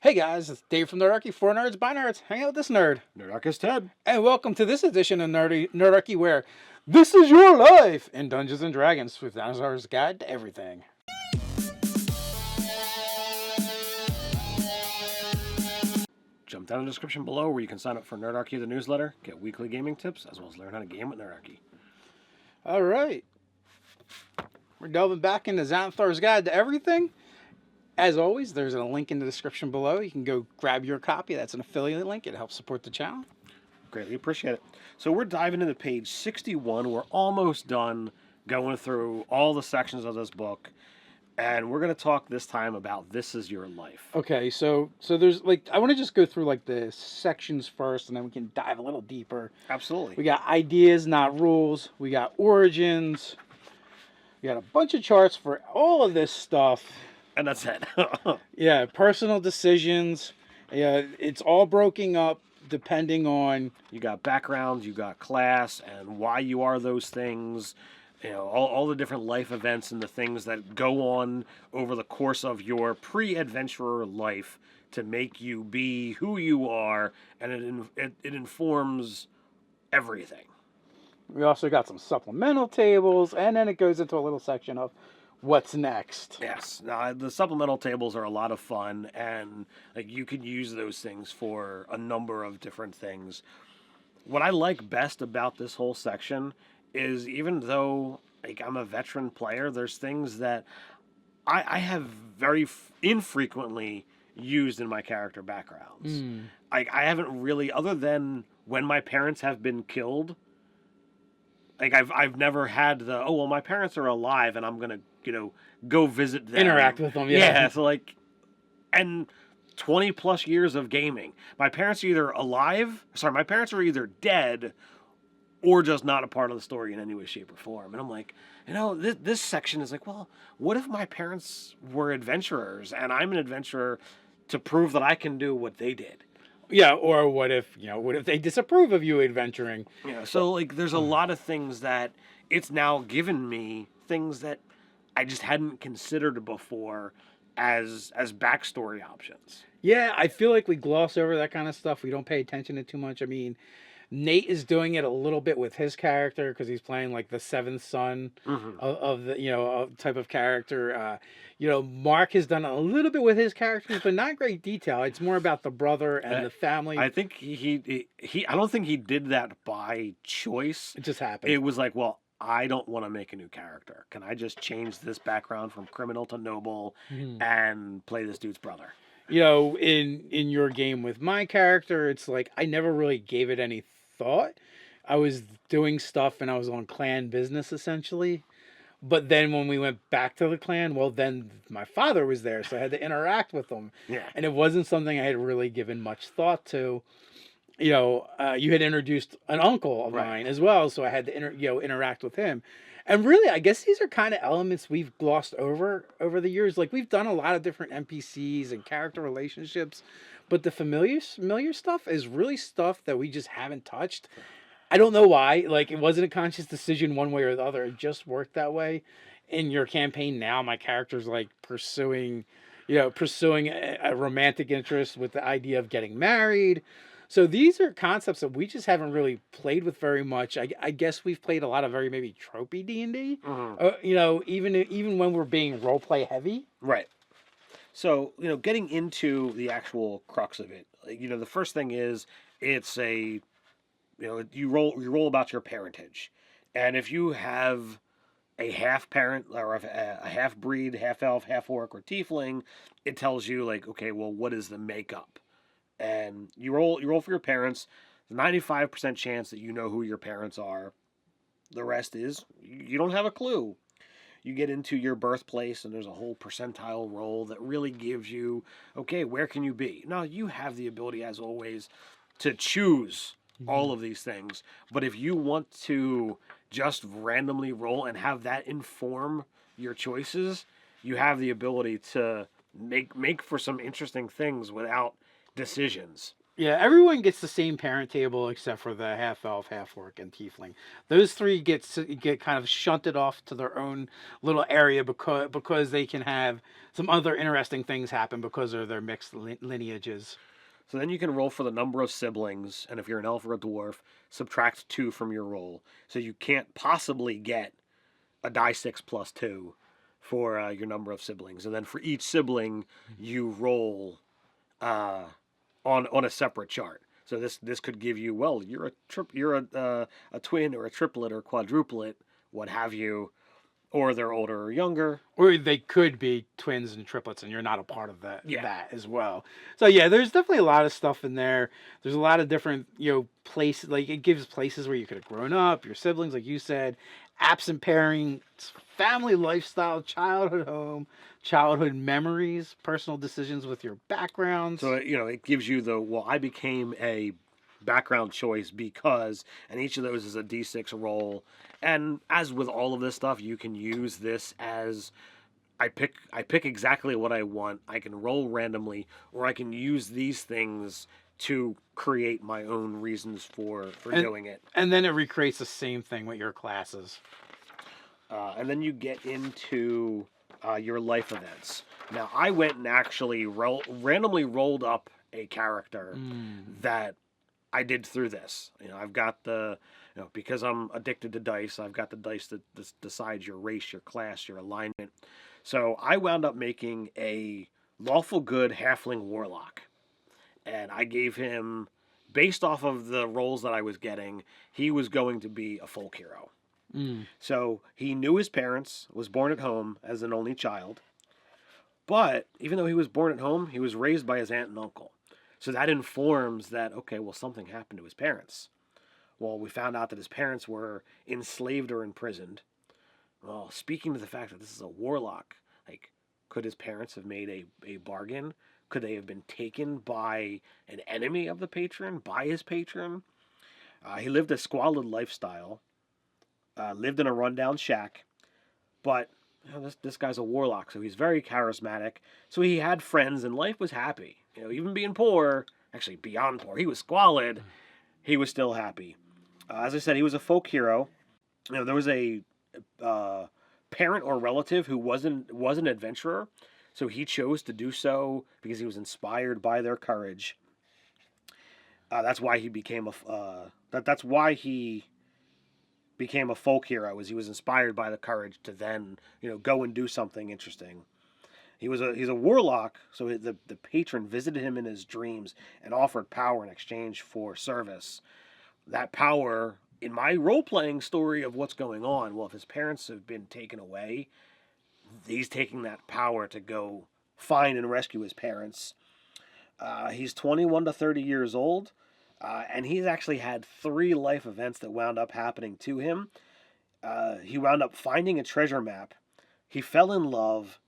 Hey guys, it's Dave from Nerdarchy, for nerds, by nerds. Hang out with this nerd. Nerdarchy Ted. And welcome to this edition of Nerdarchy, where this is your life in Dungeons and Dragons with Xanathar's Guide to Everything. Jump down in the description below where you can sign up for Nerdarchy, the newsletter, get weekly gaming tips, as well as learn how to game with Nerdarchy. All right. We're delving back into Xanathar's Guide to Everything. As always, there's a link in the description below. You can go grab your copy. That's an affiliate link. It helps support the channel. Greatly appreciate it. So we're diving into page 61. We're almost done going through all the sections of this book. And we're going to talk this time about This Is Your Life. Okay, so there's I want to just go through the sections first, and then we can dive a little deeper. Absolutely. We got ideas, not rules. We got origins. We got a bunch of charts for all of this stuff. And that's it. Yeah, personal decisions. Yeah, it's all broken up depending on... You got background, you got class, and why you are those things. You know, all the different life events and the things that go on over the course of your pre-adventurer life to make you be who you are, and it informs everything. We also got some supplemental tables, and then it goes into a little section of what's next. Yes, the supplemental tables are a lot of fun, and you can use those things for a number of different things. What I like best about this whole section is, even though I'm a veteran player, there's things that I have very infrequently used in my character backgrounds. I haven't really, other than when my parents have been killed. I've never had the, my parents are alive and I'm gonna go visit them, interact with them. Yeah. So and 20 plus years of gaming, my parents are either my parents are either dead or just not a part of the story in any way, shape, or form. And I'm like, this section is well, what if my parents were adventurers and I'm an adventurer to prove that I can do what they did? Yeah, or what if they disapprove of you adventuring? Yeah, so there's a lot of things that it's now given me, things that I just hadn't considered before as backstory options. Yeah, I feel like we gloss over that kind of stuff. We don't pay attention to too much. I mean, Nate is doing it a little bit with his character because he's playing the seventh son of the type of character. Mark has done a little bit with his characters, but not great detail. It's more about the brother and the family. I think he I don't think he did that by choice. It just happened. It was I don't want to make a new character. Can I just change this background from criminal to noble and play this dude's brother? In your game with my character, it's I never really gave it any thought. I was doing stuff and I was on clan business essentially. But then when we went back to the clan, then my father was there, so I had to interact with him. Yeah. And it wasn't something I had really given much thought to. You had introduced an uncle of mine as well, so I had to interact with him. And really, I guess these are kind of elements we've glossed over the years. We've done a lot of different NPCs and character relationships, but the familiar stuff is really stuff that we just haven't touched. I don't know why. It wasn't a conscious decision one way or the other. It just worked that way. In your campaign now, my character's pursuing a romantic interest with the idea of getting married. So these are concepts that we just haven't really played with very much. I guess we've played a lot of very maybe tropey D&D. Even when we're being roleplay heavy. Right. So, getting into the actual crux of it, the first thing is it's you roll about your parentage. And if you have a half parent or a half breed, half elf, half orc, or tiefling, it tells you okay, well, what is the makeup? And you roll for your parents. 95% chance that you know who your parents are. The rest is you don't have a clue. You get into your birthplace and there's a whole percentile roll that really gives you, okay, where can you be? Now, you have the ability, as always, to choose all of these things. But if you want to just randomly roll and have that inform your choices, you have the ability to make for some interesting things without decisions. Yeah, everyone gets the same parent table except for the half elf, half orc, and tiefling. Those three get kind of shunted off to their own little area because they can have some other interesting things happen because of their mixed lineages. So then you can roll for the number of siblings, and if you're an elf or a dwarf, subtract 2 from your roll. So you can't possibly get a die 6 plus 2 for your number of siblings. And then for each sibling, you roll uh, on a separate chart. So this could give you, well, you're a twin or a triplet or quadruplet, what have you, or they're older or younger. Or they could be twins and triplets, and you're not a part of Yeah. that as well. So yeah, there's definitely a lot of stuff in there. There's a lot of different places. Like, it gives places where you could have grown up, your siblings, like you said, absent parents, family lifestyle, childhood home, childhood memories, personal decisions with your backgrounds. So it gives you I became a background choice because, and each of those is a d6 roll. And as with all of this stuff, you can use this as I pick exactly what I want. I can roll randomly, or I can use these things to create my own reasons for doing it. And then it recreates the same thing with your classes. And then you get into your life events. Now, I went and actually randomly rolled up a character that I did through this. I've got because I'm addicted to dice, I've got the dice that decides your race, your class, your alignment. So I wound up making a lawful good halfling warlock. And I gave him, based off of the roles that I was getting, he was going to be a folk hero. So he knew his parents, was born at home as an only child. But even though he was born at home, he was raised by his aunt and uncle. So that informs that, okay, well, something happened to his parents. Well, we found out that his parents were enslaved or imprisoned. Well, speaking to the fact that this is a warlock, like, could his parents have made a bargain? Could they have been taken by an enemy of the patron, by his patron? He lived a squalid lifestyle, lived in a rundown shack, but this guy's a warlock, so he's very charismatic. So he had friends, and life was happy. Even being poor, actually beyond poor, he was squalid, he was still happy. As I said, he was a folk hero. There was a parent or relative who was an adventurer, so he chose to do so because he was inspired by their courage. That's why he became that's why he became a folk hero, as he was inspired by the courage to then go and do something interesting. He's a warlock, so the patron visited him in his dreams and offered power in exchange for service. That power, in my role-playing story of what's going on, well, if his parents have been taken away, he's taking that power to go find and rescue his parents. He's 21 to 30 years old, and he's actually had 3 life events that wound up happening to him. He wound up finding a treasure map. He fell in love,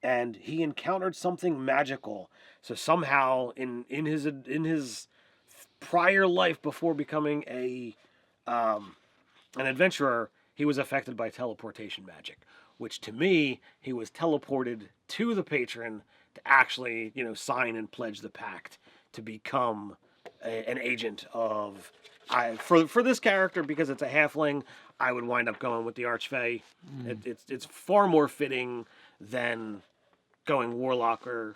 and he encountered something magical. So somehow, in his prior life before becoming an adventurer, he was affected by teleportation magic, which to me, he was teleported to the patron to actually, sign and pledge the pact to become an agent of. For this character, because it's a halfling, I would wind up going with the Archfey. It's far more fitting than going warlock or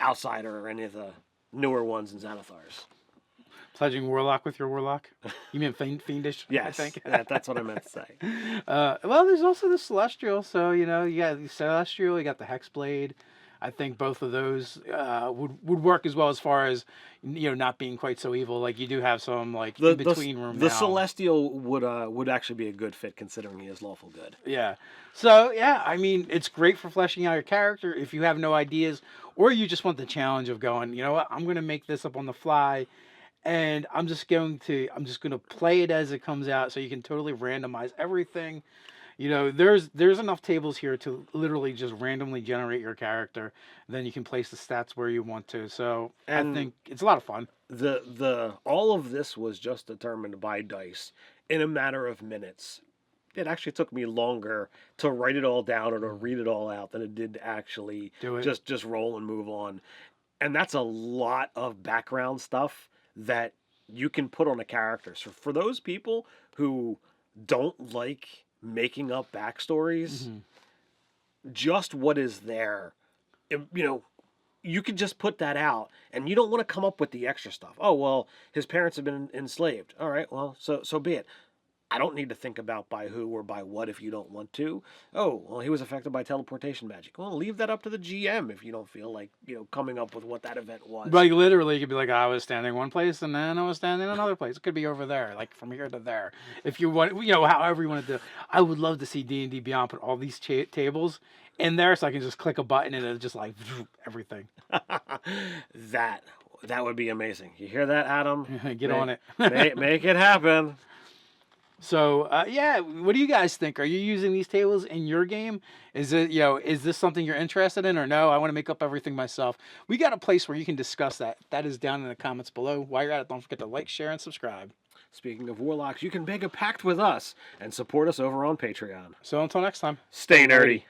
outsider or any of the newer ones in Xanathar's. Pledging warlock with your warlock? You mean fiendish? Yes, I think. that's what I meant to say. Well, there's also the celestial. So you got the celestial. You got the hexblade. I think both of those would work as well, as far as not being quite so evil. Like, you do have some in between room. The now. celestial would actually be a good fit, considering he is lawful good. Yeah. So yeah, I mean, it's great for fleshing out your character if you have no ideas, or you just want the challenge of going, you know what, I'm going to make this up on the fly, and I'm just going to play it as it comes out, so you can totally randomize everything. There's enough tables here to literally just randomly generate your character. Then you can place the stats where you want to. So I think it's a lot of fun. The all of this was just determined by dice in a matter of minutes. It actually took me longer to write it all down or to read it all out than it did to actually Do it. just roll and move on. And that's a lot of background stuff that you can put on a character. So for those people who don't like making up backstories, just what is there, you could just put that out, and you don't want to come up with the extra stuff. Oh, well, his parents have been enslaved. All right, well, so be it. I don't need to think about by who or by what if you don't want to. Oh, well, he was affected by teleportation magic. Well, leave that up to the GM if you don't feel like, coming up with what that event was. Like literally, you could be like, I was standing one place and then I was standing another place. It could be over there, like from here to there. If you want, however you want to do. I would love to see D&D Beyond put all these tables in there, so I can just click a button and it's just like everything. That would be amazing. You hear that, Adam? Get on it. Make it happen. So, what do you guys think? Are you using these tables in your game? Is it, is this something you're interested in, or no, I want to make up everything myself? We got a place where you can discuss that. That is down in the comments below. While you're at it, don't forget to like, share, and subscribe. Speaking of warlocks, you can make a pact with us and support us over on Patreon. So until next time. Stay nerdy.